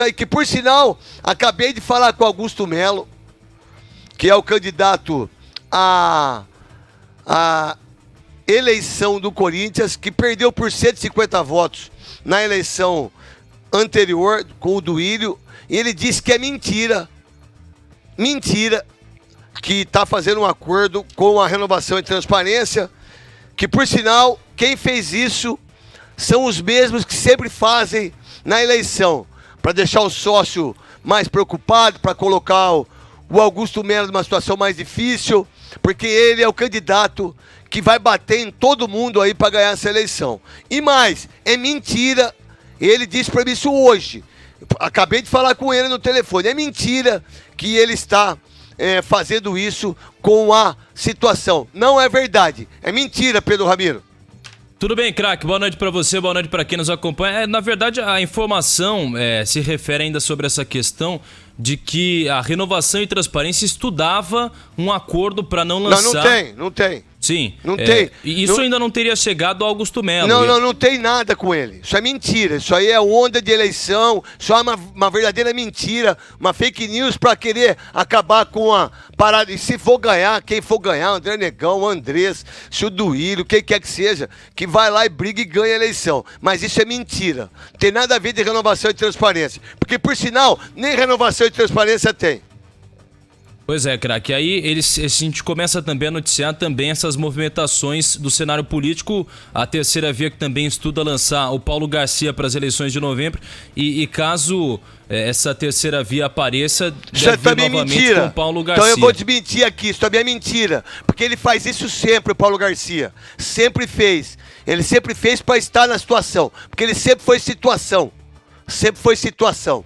E que, por sinal, acabei de falar com Augusto Melo, que é o candidato à eleição do Corinthians, que perdeu por 150 votos na eleição anterior com o Duílio, e ele disse que é mentira, que está fazendo um acordo com a Renovação e Transparência, que, por sinal, quem fez isso são os mesmos que sempre fazem na eleição, para deixar o sócio mais preocupado, para colocar o Augusto Melo numa situação mais difícil, porque ele é o candidato que vai bater em todo mundo aí para ganhar essa eleição. E mais, é mentira, ele disse para mim isso hoje, acabei de falar com ele no telefone, é mentira que ele está fazendo isso com a situação. Não é verdade, é mentira, Pedro Ramiro. Tudo bem, craque? Boa noite para você, boa noite para quem nos acompanha. Na verdade, a informação se refere ainda sobre essa questão de que a Renovação e Transparência estudava um acordo para não lançar... Não tem. Sim. Não tem. E isso ainda não teria chegado ao Augusto Melo. Não tem nada com ele. Isso é mentira. Isso aí é onda de eleição. Isso é uma verdadeira mentira. Uma fake news para querer acabar com a parada. E se for ganhar, quem for ganhar, o André Negão, o Andrés, se o Duílio, quem quer que seja, que vai lá e briga e ganha a eleição. Mas isso é mentira. Não tem nada a ver de Renovação e Transparência. Porque, por sinal, nem Renovação e Transparência tem. Pois é, craque. Aí a gente começa também a noticiar também essas movimentações do cenário político. A Terceira Via que também estuda lançar o Paulo Garcia para as eleições de novembro. E caso essa Terceira Via apareça, isso é também mentira. Com o Paulo Garcia. Então eu vou desmentir aqui, isso também é mentira. Porque ele faz isso sempre, o Paulo Garcia. Sempre fez. Ele sempre fez para estar na situação. Porque ele sempre foi situação. Sempre foi situação.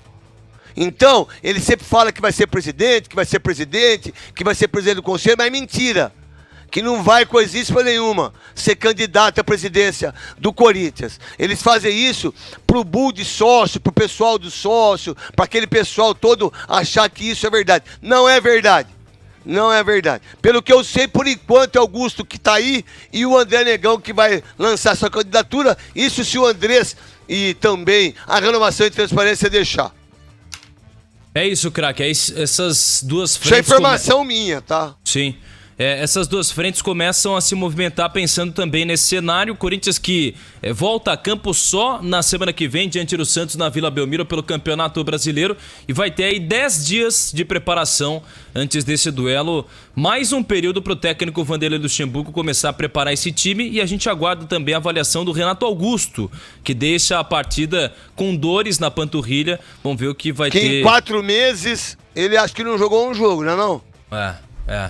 Então, ele sempre fala que vai ser presidente, que vai ser presidente do conselho, mas é mentira. Que não vai coisíssima nenhuma ser candidato à presidência do Corinthians. Eles fazem isso pro bull de sócio, pro pessoal do sócio, para aquele pessoal todo achar que isso é verdade. Não é verdade. Não é verdade. Pelo que eu sei, por enquanto, é Augusto que está aí e o André Negão que vai lançar sua candidatura. Isso se o Andrés e também a Renovação e Transparência deixar. É isso, craque. Essas duas frentes... Isso é informação minha, tá? Sim. Essas duas frentes começam a se movimentar pensando também nesse cenário. Corinthians que volta a campo só na semana que vem diante do Santos na Vila Belmiro pelo Campeonato Brasileiro e vai ter aí 10 dias de preparação antes desse duelo. Mais um período para o técnico Vanderlei Luxemburgo começar a preparar esse time e a gente aguarda também a avaliação do Renato Augusto, que deixa a partida com dores na panturrilha. Vamos ver o que vai ter. Que em 4 meses ele acho que não jogou um jogo, não é não?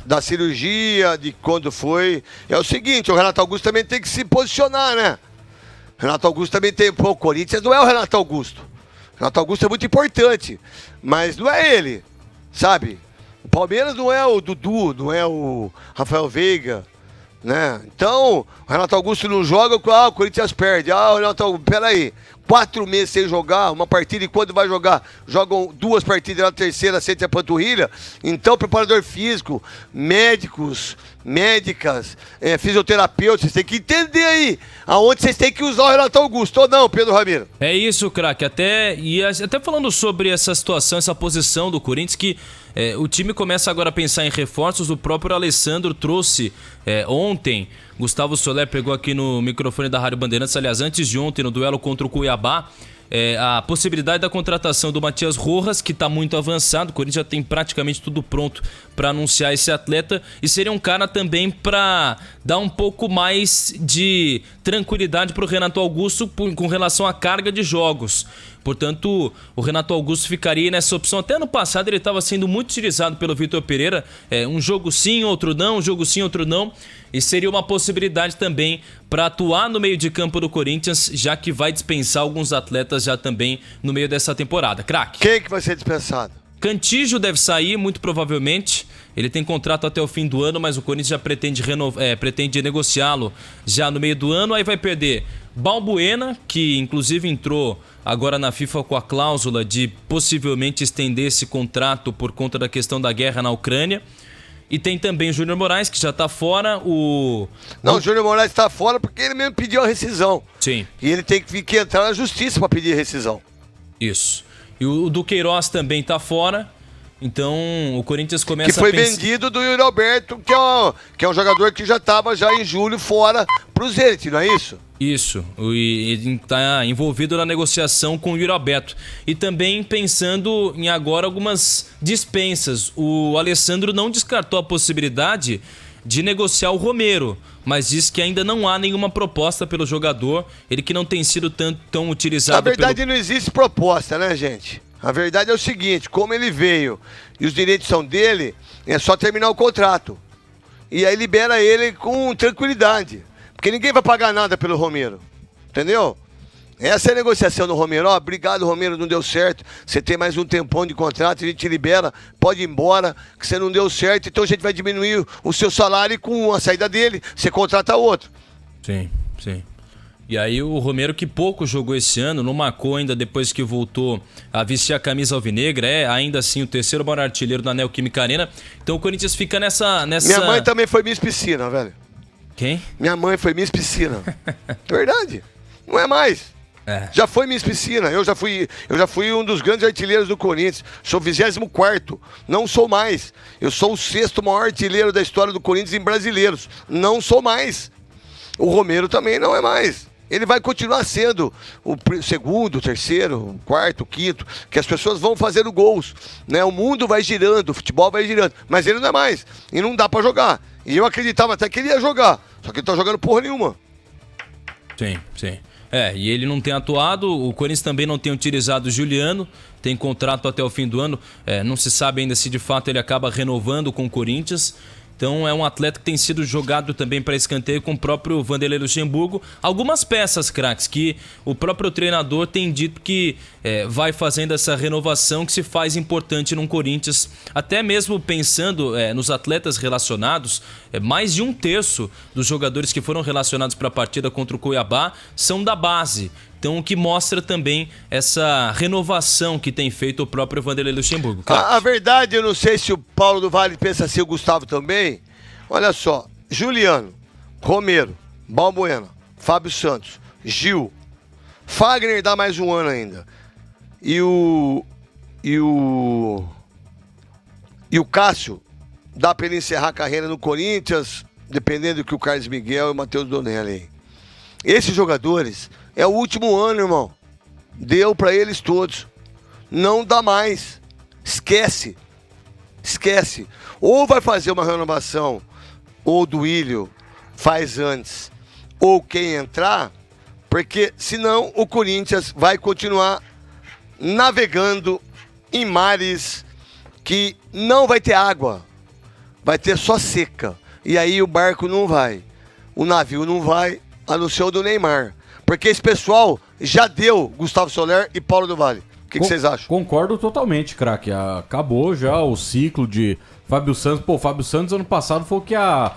Da cirurgia, de quando foi. É o seguinte, o Renato Augusto também tem que se posicionar, né? O Renato Augusto também tem... Pô, o Corinthians não é o Renato Augusto. O Renato Augusto é muito importante, mas não é ele, sabe? O Palmeiras não é o Dudu, não é o Rafael Veiga, né? Então, o Renato Augusto não joga, o Corinthians perde. O Renato Augusto, peraí. 4 meses sem jogar uma partida e quando vai jogar, jogam 2 partidas na terceira, sente a panturrilha. Então, preparador físico, médicos, médicas, fisioterapeutas, vocês têm que entender aí aonde vocês têm que usar o Renato Augusto, ou não, Pedro Ramiro? É isso, craque. Até falando sobre essa situação, essa posição do Corinthians, que o time começa agora a pensar em reforços. O próprio Alessandro trouxe ontem, Gustavo Soler pegou aqui no microfone da Rádio Bandeirantes, aliás, antes de ontem, no duelo contra o Cuiabá, a possibilidade da contratação do Matias Rojas, que está muito avançado. O Corinthians já tem praticamente tudo pronto para anunciar esse atleta e seria um cara também para dar um pouco mais de tranquilidade para o Renato Augusto com relação à carga de jogos. Portanto, o Renato Augusto ficaria nessa opção. Até no passado ele estava sendo muito utilizado pelo Vitor Pereira. Um jogo sim, outro não, um jogo sim, outro não. E seria uma possibilidade também para atuar no meio de campo do Corinthians, já que vai dispensar alguns atletas já também no meio dessa temporada. Craque. Quem que vai ser dispensado? Cantillo deve sair, muito provavelmente. Ele tem contrato até o fim do ano, mas o Corinthians já pretende negociá-lo já no meio do ano. Aí vai perder Balbuena, que inclusive entrou agora na FIFA com a cláusula de possivelmente estender esse contrato por conta da questão da guerra na Ucrânia. E tem também o Júnior Moraes, que já está fora. O Júnior Moraes está fora porque ele mesmo pediu a rescisão. Sim. E ele tem que entrar na justiça para pedir rescisão. Isso. E o Duqueiroz também tá fora. Então o Corinthians começa a pensar... Que foi vendido do Yuri Alberto, que é um jogador que já estava já em julho fora pro Zenit, não é isso? Isso, ele está envolvido na negociação com o Yuri Alberto. E também pensando em agora algumas dispensas. O Alessandro não descartou a possibilidade de negociar o Romero, mas diz que ainda não há nenhuma proposta pelo jogador, ele que não tem sido tão utilizado. Na verdade não existe proposta, né, gente? A verdade é o seguinte, como ele veio e os direitos são dele, é só terminar o contrato. E aí libera ele com tranquilidade. Porque ninguém vai pagar nada pelo Romero. Entendeu? Essa é a negociação do Romero. Ó, obrigado, Romero, não deu certo. Você tem mais um tempão de contrato, a gente libera, pode ir embora, que você não deu certo, então a gente vai diminuir o seu salário e com a saída dele, você contrata outro. Sim, sim. E aí o Romero, que pouco jogou esse ano, não marcou ainda depois que voltou a vestir a camisa alvinegra, é ainda assim o terceiro maior artilheiro da Neoquímica Arena. Então o Corinthians fica nessa... Minha mãe também foi Miss Piscina, velho. Quem? Minha mãe foi Miss Piscina. Verdade. Não é mais. É. Já foi Miss Piscina. Eu já fui um dos grandes artilheiros do Corinthians. Sou 24º. Não sou mais. Eu sou o 6º maior artilheiro da história do Corinthians em brasileiros. Não sou mais. O Romero também não é mais. Ele vai continuar sendo o segundo, o terceiro, o quarto, o quinto, que as pessoas vão fazendo gols, né? O mundo vai girando, o futebol vai girando, mas ele não é mais, e não dá pra jogar. E eu acreditava até que ele ia jogar, só que ele tá jogando porra nenhuma. Sim, sim. E ele não tem atuado, o Corinthians também não tem utilizado o Juliano, tem contrato até o fim do ano, não se sabe ainda se de fato ele acaba renovando com o Corinthians. Então é um atleta que tem sido jogado também para escanteio com o próprio Vanderlei Luxemburgo. Algumas peças, craques, que o próprio treinador tem dito que vai fazendo essa renovação que se faz importante no Corinthians. Até mesmo pensando nos atletas relacionados, mais de 1/3 dos jogadores que foram relacionados para a partida contra o Cuiabá são da base. Então, o que mostra também essa renovação que tem feito o próprio Vanderlei Luxemburgo. Claro. A verdade, eu não sei se o Paulo do Vale pensa assim, o Gustavo também. Olha só, Juliano, Romero, Balbuena, Fábio Santos, Gil, Fagner dá mais um ano ainda. E o Cássio, dá pra ele encerrar a carreira no Corinthians, dependendo do que o Carlos Miguel e o Matheus Donelli. Esses jogadores... É o último ano, irmão. Deu pra eles todos. Não dá mais. Esquece. Esquece. Ou vai fazer uma renovação, ou do Duílio faz antes, ou quem entrar, porque senão o Corinthians vai continuar navegando em mares que não vai ter água. Vai ter só seca. E aí o barco não vai. O navio não vai, a não ser o do Neymar. Porque esse pessoal já deu Gustavo Soler e Paulo do Vale. O que vocês acham? Concordo totalmente, craque. Acabou já o ciclo de Fábio Santos. Pô, Fábio Santos ano passado foi o que ia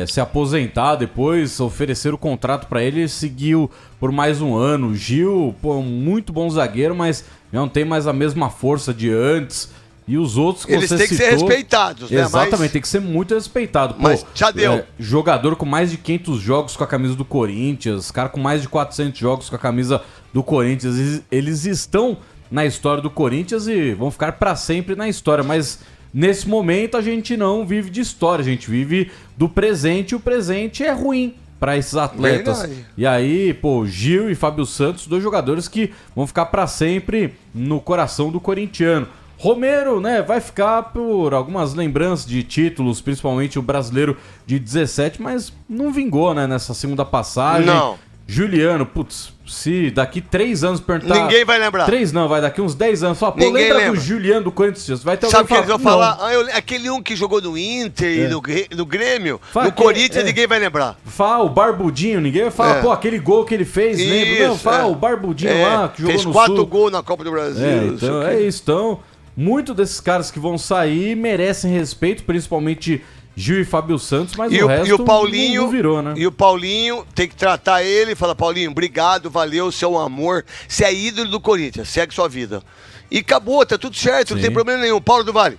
se aposentar depois, ofereceram o contrato pra ele, seguiu por mais um ano. Gil, pô, muito bom zagueiro, mas não tem mais a mesma força de antes. E os outros que eles você têm que citou, ser respeitados, né? Exatamente, tem que ser muito respeitado. Pô, mas já deu. Jogador com mais de 500 jogos com a camisa do Corinthians, cara com mais de 400 jogos com a camisa do Corinthians. Eles estão na história do Corinthians e vão ficar pra sempre na história. Mas nesse momento a gente não vive de história, a gente vive do presente e o presente é ruim para esses atletas. Verdade. E aí, pô, Gil e Fábio Santos, dois jogadores que vão ficar pra sempre no coração do corintiano. Romero, né, vai ficar por algumas lembranças de títulos, principalmente o brasileiro de 17, mas não vingou, né, nessa segunda passagem. Não. Juliano, putz, se daqui 3 anos perguntar... Ninguém vai lembrar. 3 não, vai daqui uns 10 anos. Fala, pô, ninguém lembra lembra do Juliano do Corinthians? Vai ter alguém. Sabe o que eles vão falar? Aquele um que jogou no Inter e no Grêmio, no Corinthians, ninguém vai lembrar. Fala, o Barbudinho, ninguém vai falar, pô, aquele gol que ele fez, lembra? Não, fala, o Barbudinho lá, que jogou no Sul. Fez 4 gols na Copa do Brasil. Então, é isso, então... Muitos desses caras que vão sair merecem respeito, principalmente Gil e Fábio Santos, mas o resto o Paulinho, não virou, né? E o Paulinho tem que tratar ele e falar, Paulinho, obrigado, valeu, seu amor. Você é ídolo do Corinthians, segue sua vida. E acabou, tá tudo certo, não tem problema nenhum. Paulo do Vale.